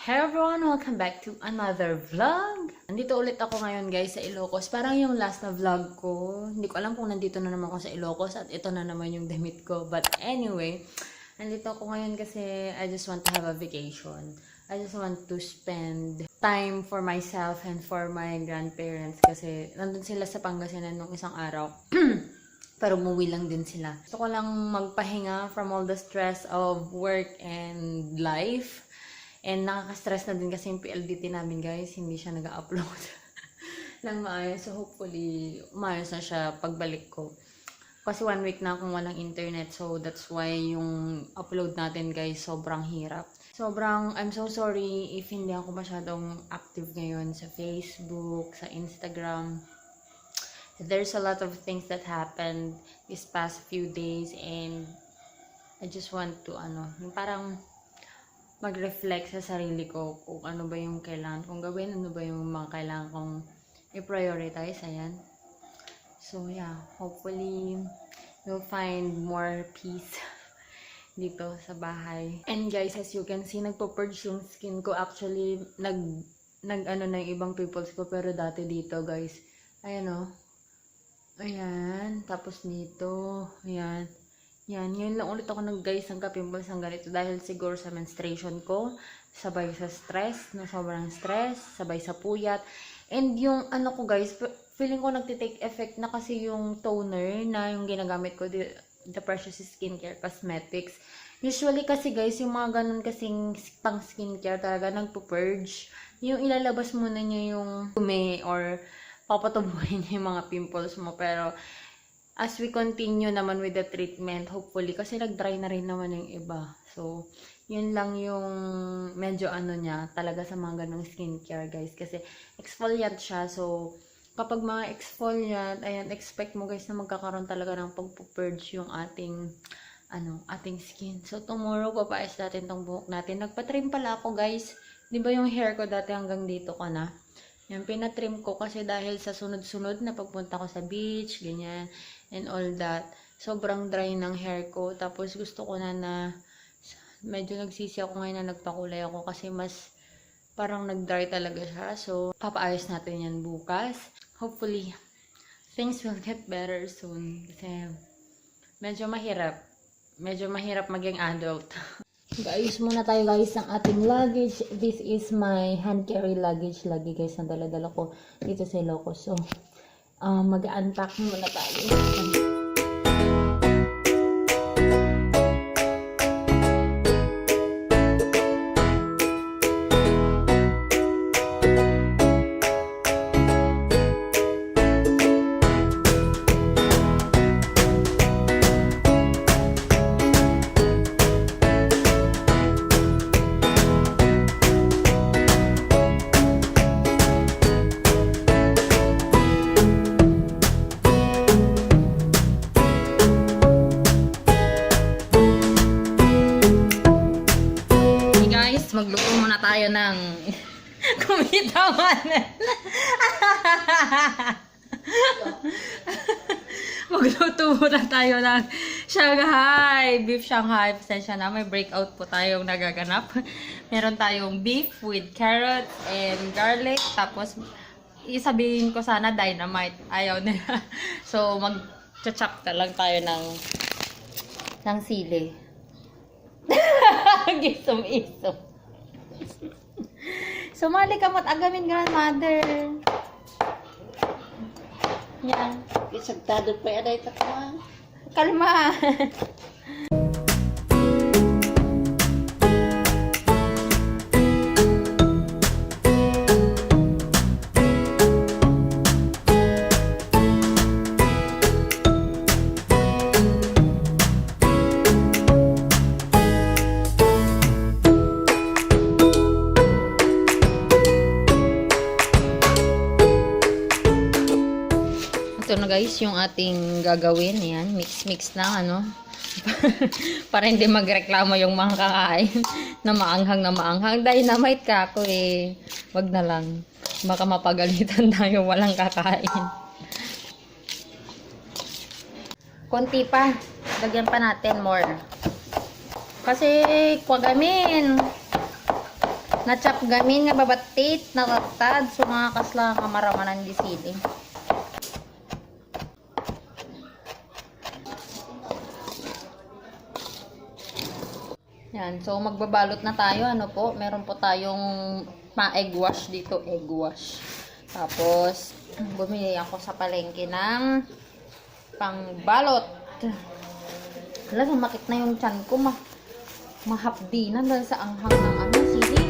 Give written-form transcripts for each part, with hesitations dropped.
Hello everyone! Welcome back to another vlog! Nandito ulit ako ngayon guys sa Ilocos. Parang yung last na vlog ko. Hindi ko alam kung nandito na naman ako sa Ilocos at ito na naman yung damit ko. But anyway, nandito ako ngayon kasi I just want to have a vacation. I just want to spend time for myself and for my grandparents kasi nandun sila sa Pangasinan nung isang araw. Pero umuwi lang din sila. Gusto ko lang magpahinga from all the stress of work and life. And nakaka-stress na din kasi yung PLDT namin guys, hindi siya nag-upload ng maayos. So hopefully, umayos na siya pagbalik ko. Kasi 1 week na akong walang internet. So that's why yung upload natin guys, sobrang hirap. I'm so sorry if hindi ako masyadong active ngayon sa Facebook, sa Instagram. There's a lot of things that happened this past few days and I just want to, parang mag-reflect sa sarili ko kung ano ba yung kailangan kong gawin, ano ba yung mga kailangan kong i-prioritize, ayan. So yeah, hopefully you'll find more peace dito sa bahay. And guys, as you can see, nagpo-purge yung skin ko. Actually, nag-ano na yung ibang pimples ko, pero dati dito guys, ayan o. Ayan, tapos dito, ayan. Yan, yun lang ulit ako guys ng ka-pimples ng ganito dahil siguro sa menstruation ko, sabay sa stress, na sobrang stress, sabay sa puyat. And yung ko guys, feeling ko nagtitake effect na kasi yung toner na yung ginagamit ko, the Precious Skincare Cosmetics. Usually kasi guys, yung mga ganun kasing pang skincare talaga nagpo-purge. Yung ilalabas muna niya yung dumi or papatubuhin niya yung mga pimples mo, pero as we continue naman with the treatment, hopefully, kasi nag-dry na rin naman yung iba. So, yun lang yung medyo niya, talaga sa mga ganong skincare, guys. Kasi exfoliant siya. So, kapag mga exfoliant, ayan, expect mo guys na magkakaroon talaga ng pag-purge yung ating skin. So, tomorrow, papaayos natin tong buhok natin. Nagpa-trim pala ako, guys. Di ba yung hair ko dati hanggang dito ka na? Yan, pinatrim ko kasi dahil sa sunod-sunod na pagpunta ko sa beach, ganyan, and all that. Sobrang dry ng hair ko. Tapos gusto ko na medyo nagsisi ako ngayon na nagpakulay ako kasi mas parang nag-dry talaga siya. So, papaayos natin yan bukas. Hopefully, things will get better soon. Kasi medyo mahirap. Medyo mahirap maging adult. Ayos muna tayo guys ng ating luggage. This is my hand carry luggage lagi guys na dala-dala ko dito sa Ilocos. So, mag-unpack muna tayo. Magluto muna tayo ng kumitawan. Magluto muna tayo ng Shanghai. Beef Shanghai. Pasensya na, may breakout po tayong nagaganap. Meron tayong beef with carrots and garlic. Tapos, isabihin ko sana dynamite. Ayaw nila. So, mag-chop na lang tayo ng sili. Gisom-isom. Sumali ka mo't agamin grandmother. Yan. Isagtado pa yan ay takma. Kalma. Ito na guys yung ating gagawin. Yan, mix na para hindi magreklamo yung mga kakain na maanghang. Dynamite ka ako eh. Wag na lang. Baka mapagalitan tayo walang kakain. Konti pa. Lagyan pa natin more. Kasi kwagamin. Nachap gamin nga babatit, nakatad, so mga kasla nga maramanan di sili. Yan, so magbabalot na tayo. Ano po, meron po tayong ma-egg wash dito, egg wash. Tapos, bumili ako sa palengke ng pangbalot. Wala, sumakit na yung tiyan ko. Mahapdi na dahil sa anghang ng ano, sili.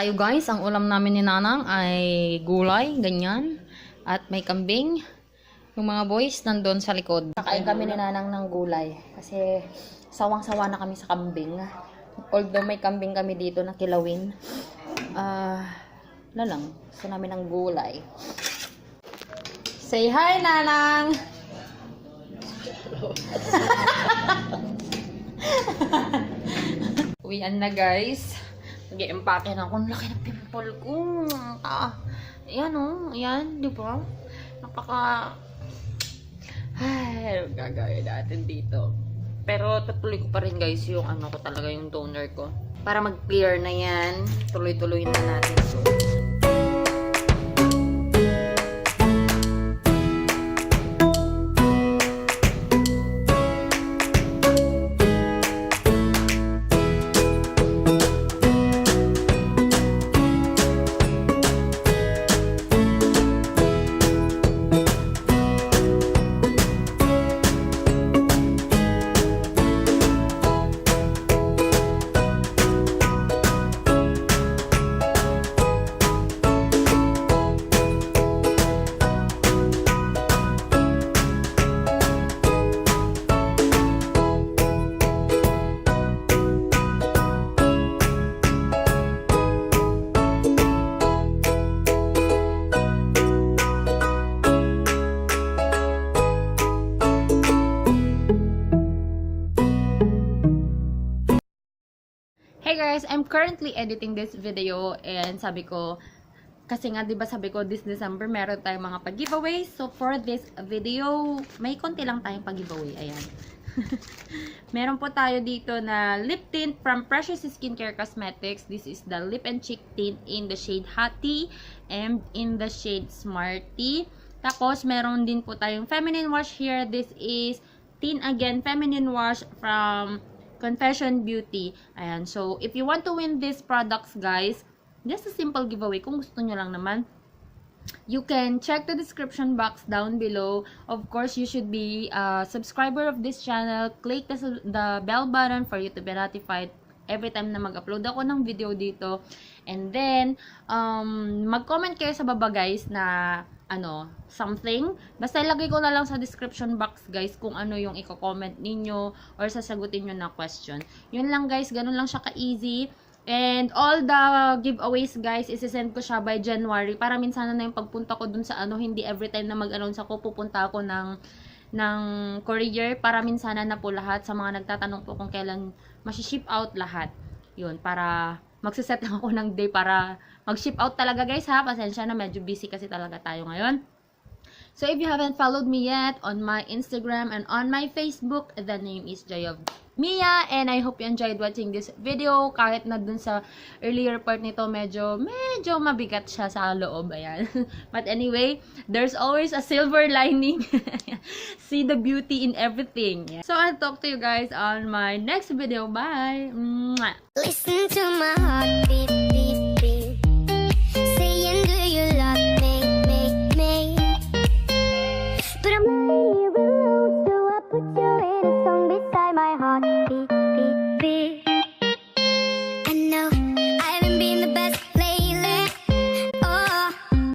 Tayo guys, ang ulam namin ni Nanang ay gulay, ganyan, at may kambing. Yung mga boys nandun sa likod. Nakain kami ni Nanang ng gulay kasi sawang-sawa na kami sa kambing. Although may kambing kami dito na kilawin, lang, gusto namin ng gulay. Say hi, Nanang! Uwian na guys. Nag-i-empake na ako. Ang laki ng pimple ko. Ayan o. Ayan. Di ba? Napaka... Ay, gagawin natin dito. Pero tutuloy ko pa rin guys yung ano ko talaga, yung toner ko. Para mag-clear na yan. Tuloy-tuloy na natin. So, hey guys, I'm currently editing this video and sabi ko, kasi nga diba sabi ko this December meron tayong mga pag-giveaways. So for this video, may konti lang tayong pag-giveaway. Ayan. Meron po tayo dito na lip tint from Precious Skincare Cosmetics. This is the lip and cheek tint in the shade Hot Tea and in the shade Smarty. Tapos meron din po tayong feminine wash here. This is Teen Again Feminine Wash from Confession Beauty. Ayan. So, if you want to win these products, guys, just a simple giveaway. Kung gusto nyo lang naman, you can check the description box down below. Of course, you should be a subscriber of this channel. Click the bell button for you to be notified every time na mag-upload ako ng video dito. And then, mag-comment kayo sa baba, guys, na something. Basta ilagay ko na lang sa description box, guys, kung ano yung i-comment ninyo or sasagutin nyo na question. Yun lang, guys. Ganun lang siya ka-easy. And all the giveaways, guys, isi-send ko siya by January para minsan na yung pagpunta ko dun sa hindi every time na mag-announce ako, pupunta ako ng courier para minsan na po lahat sa mga nagtatanong po kung kailan ship out lahat. Yun, para magsiset lang ako ng day para mag-ship out talaga, guys, ha. Pasensya na, medyo busy kasi talaga tayo ngayon. So, if you haven't followed me yet on my Instagram and on my Facebook, the name is Joy of Mia, and I hope you enjoyed watching this video. Kahit na dun sa earlier part nito, medyo mabigat siya sa loob, ayan. But anyway, there's always a silver lining. See the beauty in everything. Yeah. So, I'll talk to you guys on my next video. Bye! Mwah! Listen to my heartbeat.